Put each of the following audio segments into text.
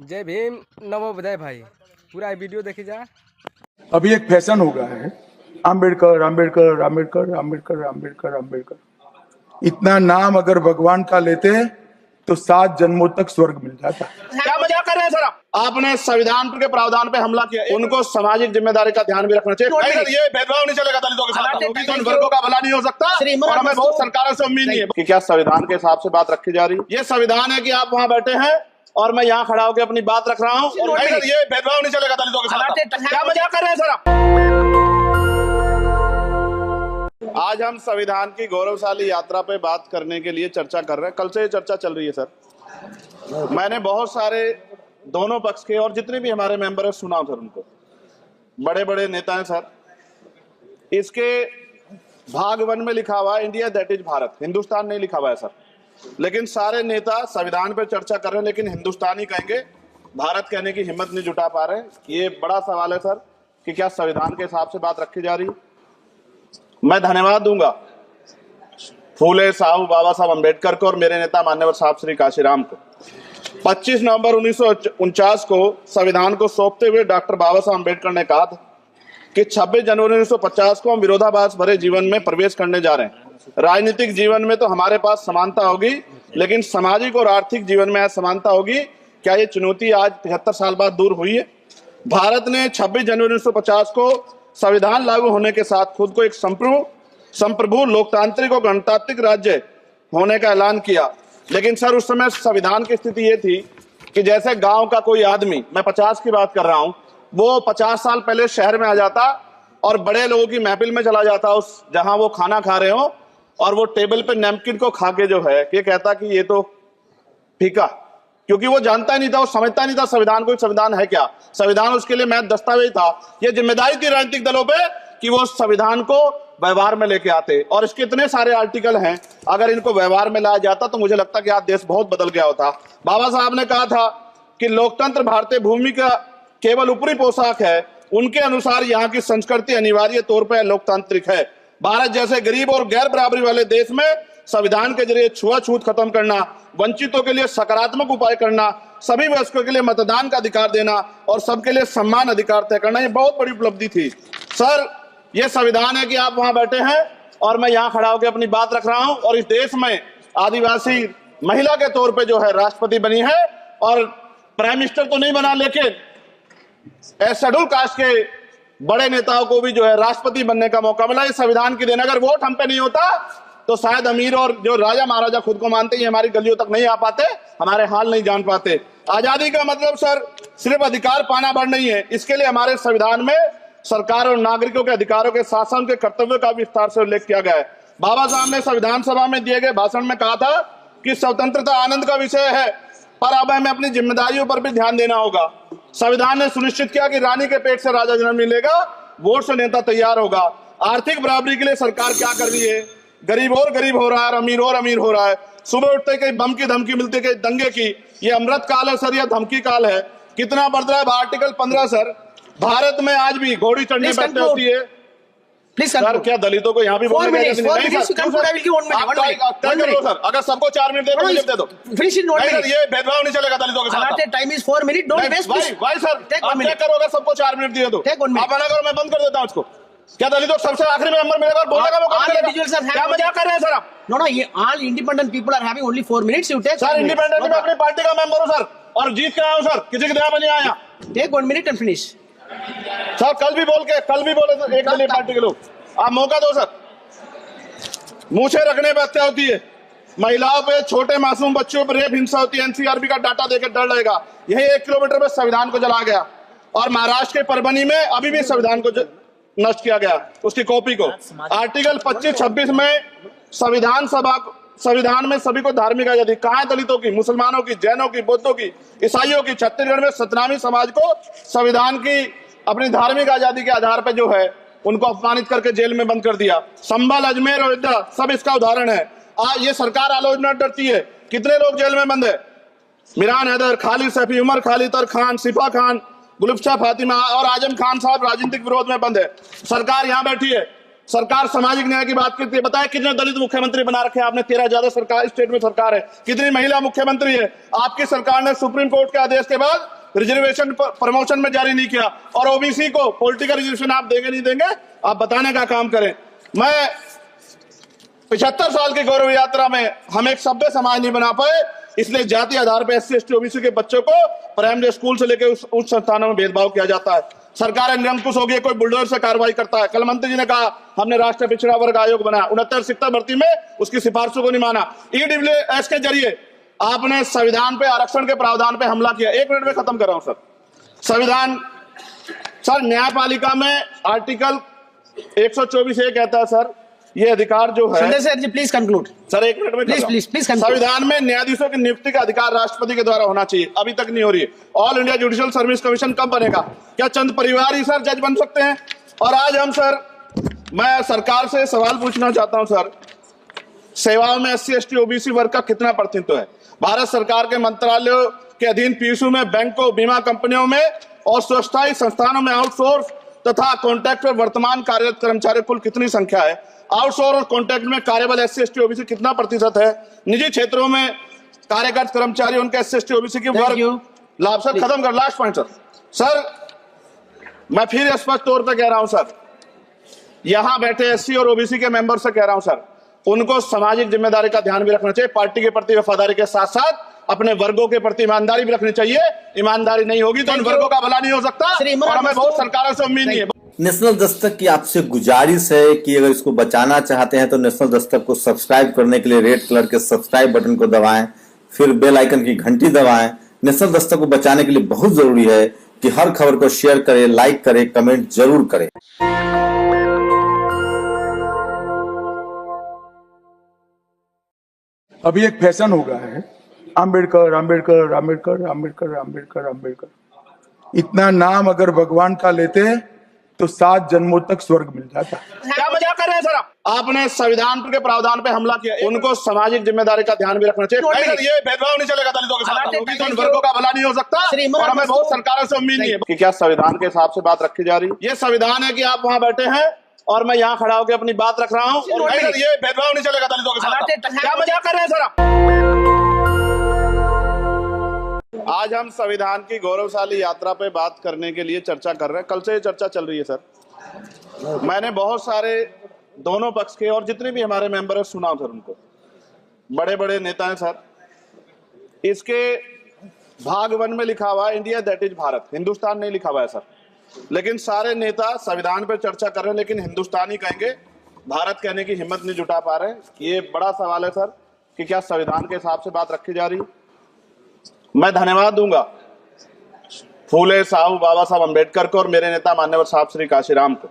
जय भीम नवोदय भाई, पूरा वीडियो देखी जा। अभी एक फैशन हो गया है, आम्बेडकर आम्बेडकर आम्बेडकर आम्बेडकर आम्बेडकर आम्बेडकर। इतना नाम अगर भगवान का लेते तो 7 जन्मों तक स्वर्ग मिल जाता। क्या मजाक कर रहे हैं सर आप? आपने संविधान के प्रावधान पे हमला किया। उनको सामाजिक जिम्मेदारी का ध्यान भी रखना चाहिए। नहीं सर, ये भेदभाव नहीं चलेगा दलितों के साथ। तो इन वर्गों का भला नहीं हो सकता और हमें बहुत सरकारों से उम्मीद नहीं है कि क्या संविधान के हिसाब से बात रखी जा रही है। ये संविधान है कि आप वहाँ बैठे हैं और मैं यहाँ खड़ा होकर अपनी बात रख रहा हूँ। नहीं सर, ये भेदभाव नहीं चलेगा दलितों के साथ। क्या मजाक कर रहे हैं सर आप? आज हम संविधान की गौरवशाली यात्रा पे बात करने के लिए चर्चा कर रहे हैं। कल से ये चर्चा चल रही है सर। मैंने बहुत सारे दोनों पक्ष के और जितने भी हमारे मेंबर है सुना सर, उनको बड़े बड़े नेता हैं सर। इसके भाग 1 में लिखा हुआ है India that is Bharat, Hindustan नहीं लिखा हुआ है सर। लेकिन सारे नेता संविधान पे चर्चा कर रहे हैं लेकिन हिंदुस्तान ही कहेंगे, भारत कहने की हिम्मत नहीं जुटा पा रहे। ये बड़ा सवाल है सर कि क्या संविधान के हिसाब से बात रखी जा रही। मैं धन्यवाद दूंगा फूले साहब बाबा साहब अम्बेडकर को और मेरे नेता मान्यवर साहब श्री काशीराम को। 25 नवंबर 1949 को संविधान को सौंपते हुए डॉक्टर बाबा साहब अम्बेडकर ने कहा था कि 26 जनवरी 1950 को हम विरोधाभास भरे जीवन में प्रवेश करने जा रहे हैं। राजनीतिक जीवन में तो हमारे पास समानता होगी लेकिन सामाजिक और आर्थिक जीवन में असमानता होगी। क्या ये चुनौती आज 75 साल बाद दूर हुई है? भारत ने 26 जनवरी 1950 को संविधान लागू होने के साथ खुद को एक संप्रभु लोकतांत्रिक और गणतांत्रिक राज्य होने का ऐलान किया। लेकिन सर उस समय संविधान की स्थिति ये थी कि जैसे गांव का कोई आदमी, मैं 50 की बात कर रहा हूं, वो 50 साल पहले शहर में आ जाता और बड़े लोगों की महफिल में चला जाता, उस जहां वो खाना खा रहे हो, और वो टेबल पे नैपकिन को खा के जो है ये कहता कि ये तो फीका, क्योंकि वो जानता ही नहीं था, वो समझता नहीं था संविधान को, संविधान है क्या। संविधान उसके लिए महज दस्तावेज था। ये जिम्मेदारी थी राजनीतिक दलों पे कि वो संविधान को व्यवहार में लेके आते। और इसके इतने सारे आर्टिकल हैं, अगर इनको व्यवहार में लाया जाता तो मुझे लगता कि आज देश बहुत बदल गया होता। बाबा साहब ने कहा था कि लोकतंत्र भारतीय भूमि का केवल ऊपरी पोशाक है, उनके अनुसार यहाँ की संस्कृति अनिवार्य तौर पर लोकतांत्रिक है। भारत जैसे गरीब और गैर बराबरी वाले देश में संविधान के जरिए छुआछूत खत्म करना, वंचितों के लिए सकारात्मक उपाय करना, सभी वयस्कों के लिए मतदान का अधिकार देना और सबके लिए सम्मान अधिकार तय करना, ये बहुत बड़ी उपलब्धि थी सर। ये संविधान है कि आप वहां बैठे हैं और मैं यहाँ खड़ा होकर अपनी बात रख रहा हूं। और इस देश में आदिवासी महिला के तौर पे जो है राष्ट्रपति बनी है और प्राइम मिनिस्टर तो नहीं बना, लेकिन शेड्यूल कास्ट के बड़े नेताओं को भी जो है राष्ट्रपति बनने का मौका मिला। इस संविधान की देन अगर वोट हम पे नहीं होता तो शायद अमीर और जो राजा महाराजा खुद को मानते हैं हमारी गलियों तक नहीं आ पाते, हमारे हाल नहीं जान पाते। आजादी का मतलब सर सिर्फ अधिकार पाना भर नहीं है, इसके लिए हमारे संविधान में सरकार और नागरिकों के अधिकारों के शासन के कर्तव्यों का विस्तार से उल्लेख किया गया है। बाबा साहब ने संविधान सभा में दिए गए भाषण में कहा था कि स्वतंत्रता आनंद का विषय है, पर अब हमें अपनी जिम्मेदारियों पर भी ध्यान देना होगा। संविधान ने सुनिश्चित किया कि रानी के पेट से राजा जन्म नहीं लेगा, वोट से नेता तैयार होगा। आर्थिक बराबरी के लिए सरकार क्या कर रही है? गरीब और गरीब हो रहा है, अमीर और अमीर हो रहा है। सुबह उठते कहीं बम की धमकी मिलती, कहीं दंगे की। ये अमृत काल है सर, यह धमकी काल है। कितना बढ़ रहा है आर्टिकल 15 सर। भारत में आज भी घोड़ी चढ़नी बैठते होती है। प्लीज सर क्या दलितों को यहाँ भी बोलने का सर, अगर सबको 4 मिनट दे दो। ये भेदभाव नहीं चलेगा दलितों के साथ। Time is 4 minute, don't waste. भाई सर आप क्या करो, अगर सबको 4 मिनट दिए तो आप मना करो, मैं बंद कर देता हूँ इसको। क्या दलितों सबसे आखिरी में नंबर मिलेगा और बोलने का मौका मिलेगा? क्या मजाक कर रहे हैं सर आप? नो, ये all independent people are having only 4 minutes. You take sir, independent में अपनी पार्टी का मेंबर हूं सर और जीत के आया हूं सर, किसी के दया में नहीं आया। Take 1 minute and finish. Sir कल भी बोले सर, एक दलीय पार्टी के लोग, आप मौका दो सर। मूछे रखने पर हत्या होती है, महिलाओं पे, छोटे मासूम बच्चों पर रेप हिंसा होती है। एनसीआरबी का डाटा देकर डर लगेगा। यही 1 किलोमीटर में संविधान को जला गया और महाराष्ट्र के परभनी में अभी भी संविधान को नष्ट किया गया, उसकी कॉपी को। आर्टिकल 25-26 में संविधान में सभी को धार्मिक आजादी। कहाँ है दलितों की, मुसलमानों की, जैनों की, बौद्धों की, ईसाइयों की? छत्तीसगढ़ में सतनामी समाज को संविधान की अपनी धार्मिक आजादी के आधार पर जो है उनको अपमानित करके जेल में बंद कर दिया। संभल, अजमेर, अयोध्या सब इसका उदाहरण है। आज ये सरकार आलोचना डरती है। कितने लोग जेल में बंद है? मिरान हैदर, खालिद सैफी, उमर खालिद खान, सिफा खान, गुलफ्शा फातिमा और आजम खान साहब राजनीतिक विरोध में बंद है। सरकार यहाँ बैठी है, सरकार सामाजिक न्याय की बात करती है। बताया कितने दलित मुख्यमंत्री बना रखे हैं आपने? 13 ज्यादा सरकार स्टेट में सरकार है। कितनी महिला मुख्यमंत्री है? आपकी सरकार ने सुप्रीम कोर्ट के आदेश के बाद रिजर्वेशन प्रमोशन में जारी नहीं किया, और ओबीसी को पॉलिटिकल रिजर्वेशन आप देंगे नहीं देंगे, आप बताने का काम करें। मैं 75 साल की गौरव यात्रा में हम एक सभ्य समाज नहीं बना पाए, इसलिए जाति आधार पर SC ST OBC के बच्चों को प्राइमरी स्कूल से लेकर उच्च संस्थानों में भेदभाव किया जाता है। सरकार निरंकुश हो गई, कोई बुलडोजर से कार्रवाई करता है। कल मंत्री जी ने कहा हमने राष्ट्रीय पिछड़ा वर्ग आयोग बनाया, 69 शिक्षक भर्ती में उसकी सिफारिशों को नहीं माना। EWS के जरिए आपने संविधान पे आरक्षण के प्रावधान पे हमला किया। 1 मिनट में खत्म कर रहा हूं सर। संविधान सर, न्यायपालिका में आर्टिकल 124 ये कहता है सर, ये अधिकार जो है। Sanjay sir ji please conclude sir 1 minute में प्लीज संविधान में न्यायाधीशों की नियुक्ति का अधिकार राष्ट्रपति के द्वारा होना चाहिए, अभी तक नहीं हो रही है। All India judicial service commission कब बनेगा? क्या चंद परिवार ही सर जज बन सकते हैं? और आज हम सर, मैं सरकार से सवाल पूछना चाहता हूं सर, सेवाओं में SC ST OBC वर्ग का कितना प्रतिनिधित्व है? भारत सरकार के मंत्रालयों के अधीन PSU में, बैंकों, बीमा कंपनियों में और स्वस्थायी संस्थानों में आउटसोर्स तथा कॉन्ट्रैक्ट पर वर्तमान कार्यरत कर्मचारी कुल कितनी संख्या है? आउटसोर्स और कॉन्ट्रैक्ट में कार्यबल SC ST OBC कितना प्रतिशत है? निजी क्षेत्रों में कार्यरत कर्मचारी उनके SC ST OBC की वर्ग लाभ। सर खत्म कर, लास्ट पॉइंट सर, मैं फिर स्पष्ट तौर पर कह रहा हूं सर, यहां बैठे SC और OBC के मेंबर से कह रहा हूं सर, उनको सामाजिक जिम्मेदारी का ध्यान भी रखना चाहिए। पार्टी के प्रति वफादारी के साथ साथ अपने वर्गों के प्रति ईमानदारी भी रखनी चाहिए। ईमानदारी नहीं होगी तो उन वर्गों का भला नहीं हो सकता, और हमें बहुत सरकारों से उम्मीद नहीं है। नेशनल दस्तक की आपसे गुजारिश है कि अगर इसको बचाना चाहते हैं तो नेशनल दस्तक को सब्सक्राइब करने के लिए रेड कलर के सब्सक्राइब बटन को दबाएं, फिर बेल आइकन की घंटी दबाएं। नेशनल दस्तक को बचाने के लिए बहुत जरूरी है कि हर खबर को शेयर करें, लाइक करें, कमेंट जरूर करें। अभी एक फैशन हो गया है, आम्बेडकर आम्बेडकर आम्बेडकर आम्बेडकर आम्बेडकर आम्बेडकर। इतना नाम अगर भगवान का लेते तो 7 जन्मों तक स्वर्ग मिल जाता। क्या मजाक कर रहे हैं सर आप? आपने संविधान के प्रावधान पे हमला किया। उनको सामाजिक जिम्मेदारी का ध्यान भी रखना चाहिए। ये भेदभाव नहीं चलेगा दलितों के साथ, होगी तो उन वर्गों का भला नहीं हो सकता, और हमें बहुत सरकारों से उम्मीद नहीं है कि क्या संविधान के हिसाब से बात रखी जा रही है। ये संविधान है कि आप वहां बैठे हैं और मैं यहाँ खड़ा होकर अपनी बात रख रहा हूँ, और ये भेदभाव नहीं चलेगा दलितों के साथ। क्या मजाक कर रहे हैं सर आप? आज हम संविधान की गौरवशाली यात्रा पे बात करने के लिए चर्चा कर रहे हैं। कल से ये चर्चा चल रही है सर। मैंने बहुत सारे दोनों पक्ष के और जितने भी हमारे मेंबर है सुना सर, उनको बड़े बड़े नेता हैं सर। इसके भाग 1 में लिखा हुआ है India that is Bharat, Hindustan नहीं लिखा हुआ है सर। लेकिन सारे नेता संविधान पर चर्चा कर रहे हैं, लेकिन हिंदुस्तान ही कहेंगे, भारत कहने की हिम्मत नहीं जुटा पा रहे। ये बड़ा सवाल है सर कि क्या संविधान के हिसाब से बात रखी जा रही है। मैं धन्यवाद दूंगा फूले साहू बाबा साहब अम्बेडकर को और मेरे नेता मान्यवर साहब श्री काशीराम को।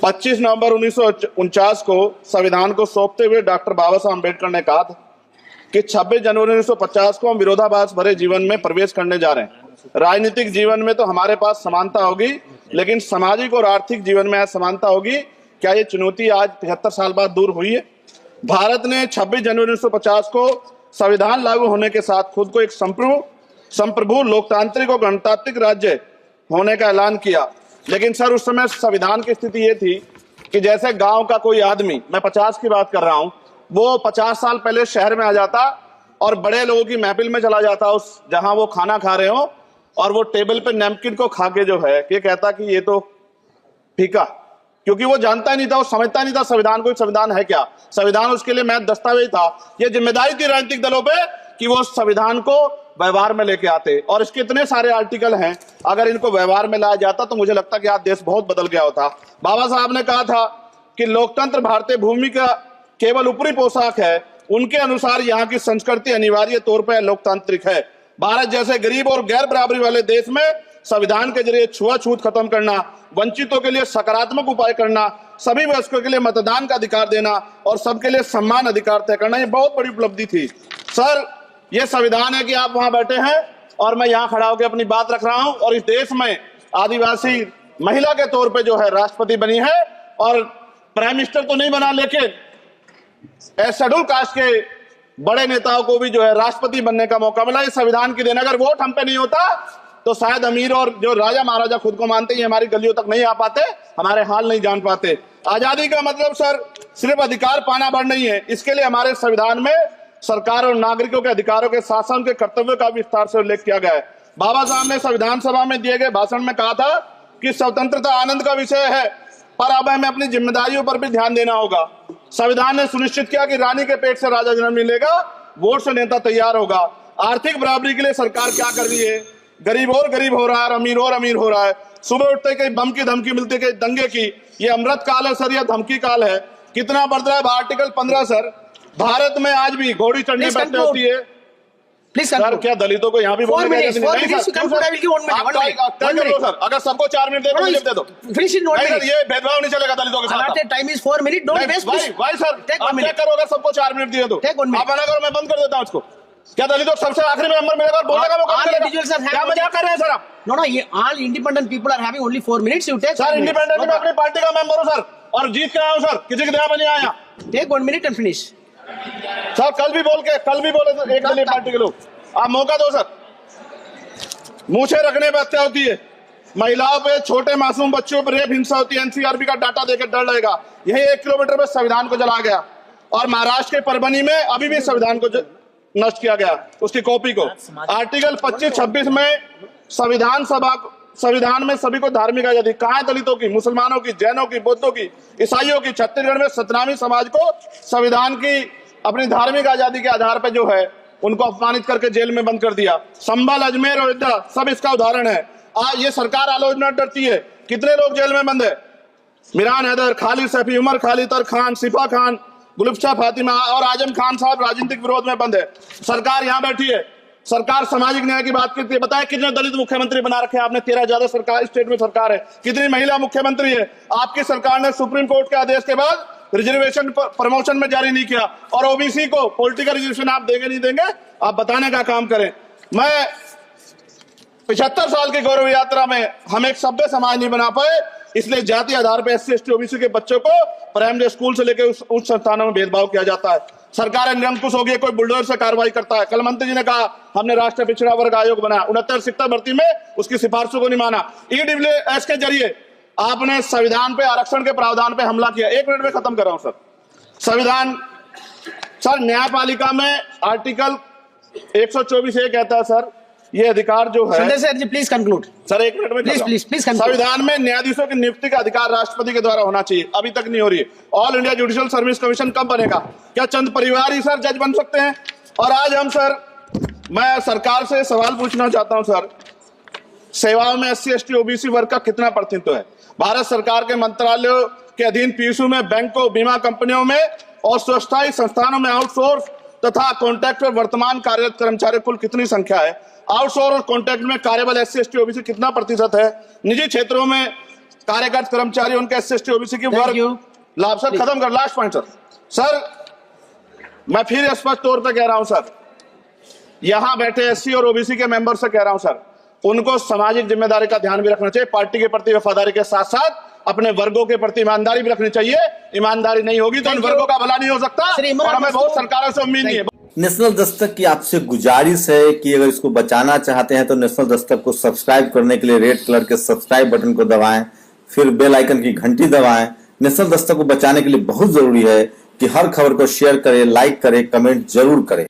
25 नवंबर 1949 को संविधान को सौंपते हुए डॉक्टर बाबा साहब अम्बेडकर ने कहा था कि 26 जनवरी 1950 को हम विरोधाभास भरे जीवन में प्रवेश करने जा रहे हैं। राजनीतिक जीवन में तो हमारे पास समानता होगी, लेकिन सामाजिक और आर्थिक जीवन में असमानता होगी। क्या ये चुनौती आज 75 साल बाद दूर हुई है? भारत ने 26 जनवरी 1950 को संविधान लागू होने के साथ खुद को एक संप्रभु लोकतांत्रिक और गणतांत्रिक राज्य होने का ऐलान किया। लेकिन सर उस समय संविधान की स्थिति ये थी कि जैसे गांव का कोई आदमी, मैं 50 की बात कर रहा हूं, वो 50 साल पहले शहर में आ जाता और बड़े लोगों की महफिल में चला जाता, उस जहां वो खाना खा रहे हो, और वो टेबल पे नैपकिन को खा के जो है ये कहता कि ये तो फीका, क्योंकि वो जानता ही नहीं था, वो समझता नहीं था संविधान को, संविधान है क्या। संविधान उसके लिए महज दस्तावेज था। ये जिम्मेदारी थी राजनीतिक दलों पे कि वो संविधान को व्यवहार में लेके आते, और इसके इतने सारे आर्टिकल हैं, अगर इनको व्यवहार में लाया जाता तो मुझे लगता कि आज देश बहुत बदल गया होता। बाबा साहब ने कहा था कि लोकतंत्र भारतीय भूमि का केवल ऊपरी पोशाक है, उनके अनुसार यहाँ की संस्कृति अनिवार्य तौर पर लोकतांत्रिक है। भारत जैसे गरीब और गैर बराबरी वाले देश में संविधान के जरिए छुआछूत खत्म करना, वंचितों के लिए सकारात्मक उपाय करना, सभी वयस्कों के लिए मतदान का अधिकार देना और सबके लिए सम्मान अधिकार तय करना, ये बहुत बड़ी उपलब्धि थी सर। ये संविधान है कि आप वहां बैठे हैं और मैं यहाँ खड़ा होकर अपनी बात रख रहा हूं, और इस देश में आदिवासी महिला के तौर पे जो है राष्ट्रपति बनी है, और प्राइम मिनिस्टर तो नहीं बना, लेकिन शेड्यूल कास्ट के बड़े नेताओं को भी जो है राष्ट्रपति बनने का मौका मिला। इस संविधान की देन, अगर वोट हम पे नहीं होता तो शायद अमीर और जो राजा महाराजा खुद को मानते हैं हमारी गलियों तक नहीं आ पाते, हमारे हाल नहीं जान पाते। आजादी का मतलब सर सिर्फ अधिकार पाना भर नहीं है, इसके लिए हमारे संविधान में सरकार और नागरिकों के अधिकारों के साथ साथ उनके कर्तव्यों का विस्तार से उल्लेख किया गया है। बाबा साहब ने संविधान सभा में दिए गए भाषण में कहा था कि स्वतंत्रता आनंद का विषय है, पर अब हमें अपनी जिम्मेदारियों पर भी ध्यान देना होगा। संविधान ने सुनिश्चित किया कि रानी के पेट से राजा जन्म नहीं लेगा, वोट से नेता तैयार होगा। आर्थिक बराबरी के लिए सरकार क्या कर रही है? गरीब और गरीब हो रहा है, अमीर और अमीर हो रहा है। सुबह उठते कहीं बम की धमकी मिलती, कहीं दंगे की। ये अमृत काल है सर, यह धमकी काल है। कितना बढ़ रहा है आर्टिकल 15 सर। भारत में आज भी घोड़ी चढ़ने बैठते होती है प्लीज सर। क्या दलितों को यहाँ भी बोलने का सर, अगर सबको 4 मिनट दे दो फिनिश इन 1 मिनट। ये भेदभाव नहीं चलेगा दलितों के साथ। Time is 4 minute, don't waste. भाई सर आप क्या करो, अगर सबको 4 मिनट दिए तो Take 1 minute. आप मना करो, मैं बंद कर देता हूँ इसको। क्या दलितों को सबसे आखिरी में नंबर मिलेगा और बोलने का मौका मिलेगा? क्या मजाक कर रहे हैं सर आप? No, ये all independent people are having only 4 minutes. You take sir 1 minute. Independent में अपनी पार्टी का मेंबर हूँ सर, और जीत के आया हूँ सर, किसी के दया में नहीं आया। Take 1 minute and finish. Sir कल भी बोले सर एक दलीय पार्टी के लोग, आप मौका दो सर। मूछे रखने पर हत्या होती है, महिलाओं पे, छोटे मासूम बच्चों पर रेप हिंसा होती है। एनसीआरबी का डाटा देकर डर लगेगा। यही 1 किलोमीटर में संविधान को जला गया, और महाराष्ट्र के परभनी में अभी भी संविधान को नष्ट किया गया, उसकी कॉपी को। आर्टिकल 25-26 में संविधान में सभी को धार्मिक आजादी। कहाँ है दलितों की, मुसलमानों की, जैनों की, बौद्धों की, ईसाइयों की? छत्तीसगढ़ में सतनामी समाज को संविधान की अपनी धार्मिक आजादी के आधार पर जो है उनको अपमानित करके जेल में बंद कर दिया। संभल, अजमेर, अयोध्या सब इसका उदाहरण है। ये सरकार आलोचना डरती है। कितने लोग जेल में बंद है? मिरान हैदर, खालिद सैफी, उमर खालिद खान, सिफा खान, गुलफ्शा फातिमा और आजम खान साहब राजनीतिक विरोध में बंद है। सरकार यहाँ बैठी है, सरकार सामाजिक न्याय की बात करती है। बताए कितने दलित मुख्यमंत्री बना रखे हैं आपने? 13 ज्यादा सरकार स्टेट में सरकार है। कितनी महिला मुख्यमंत्री है? आपकी सरकार ने सुप्रीम कोर्ट के आदेश के बाद रिजर्वेशन प्रमोशन में जारी नहीं किया, और ओबीसी को पॉलिटिकल रिजर्वेशन आप देंगे नहीं देंगे, आप बताने का काम करें। मैं 75 साल की गौरव यात्रा में हम एक सभ्य समाज नहीं बना पाए, इसलिए जाति आधार पर SC ST OBC के बच्चों को प्राइमरी स्कूल से लेकर उच्च संस्थानों में भेदभाव किया जाता है। सरकार निरंकुश हो गई, कोई बुलडोजर से कार्रवाई करता है। कल मंत्री जी ने कहा हमने राष्ट्रीय पिछड़ा वर्ग आयोग बनाया, 69 शिक्षक भर्ती में उसकी सिफारिशों को नहीं माना। EWS के जरिए आपने संविधान पे आरक्षण के प्रावधान पे हमला किया। 1 मिनट में खत्म कर रहा हूं सर। संविधान सर न्यायपालिका में आर्टिकल 124 ये कहता है सर, ये अधिकार जो है। Sunday sir, please conclude sir 1 minute में प्लीज संविधान में न्यायाधीशों की नियुक्ति का अधिकार राष्ट्रपति के द्वारा होना चाहिए, अभी तक नहीं हो रही है। All India judicial service commission कब बनेगा? क्या चंद परिवार ही सर जज बन सकते हैं? और आज हम सर, मैं सरकार से सवाल पूछना चाहता हूं सर, सेवाओं में SC ST OBC वर्ग का कितना प्रतिनिधित्व है? भारत सरकार के मंत्रालयों के अधीन PSU में, बैंकों, बीमा कंपनियों में और स्वशासी संस्थानों में आउटसोर्स तथा कॉन्ट्रैक्ट पर वर्तमान कार्यरत कर्मचारियों कुल कितनी संख्या है? आउटसोर्स और कॉन्ट्रैक्ट में कार्यबल SC ST OBC कितना प्रतिशत है? निजी क्षेत्रों में कार्यरत कर्मचारी उनके SC ST OBC की वर्ग लाभ। सर खत्म कर, लास्ट पॉइंट सर मैं फिर स्पष्ट तौर पर कह रहा हूं सर, यहां बैठे SC और OBC के मेंबर से कह रहा हूं सर, उनको सामाजिक जिम्मेदारी का ध्यान भी रखना चाहिए। पार्टी के प्रति वफादारी के साथ साथ अपने वर्गों के प्रति ईमानदारी भी रखनी चाहिए। ईमानदारी नहीं होगी तो इन वर्गों का भला नहीं हो सकता, और हमें बहुत सरकारों से उम्मीद नहीं है। नेशनल दस्तक की आपसे गुजारिश है कि अगर इसको बचाना चाहते हैं तो नेशनल दस्तक को सब्सक्राइब करने के लिए रेड कलर के सब्सक्राइब बटन को दबाएं, फिर बेल आइकन की घंटी दबाएं। नेशनल दस्तक को बचाने के लिए बहुत जरूरी है कि हर खबर को शेयर करें, लाइक करें, कमेंट जरूर करें।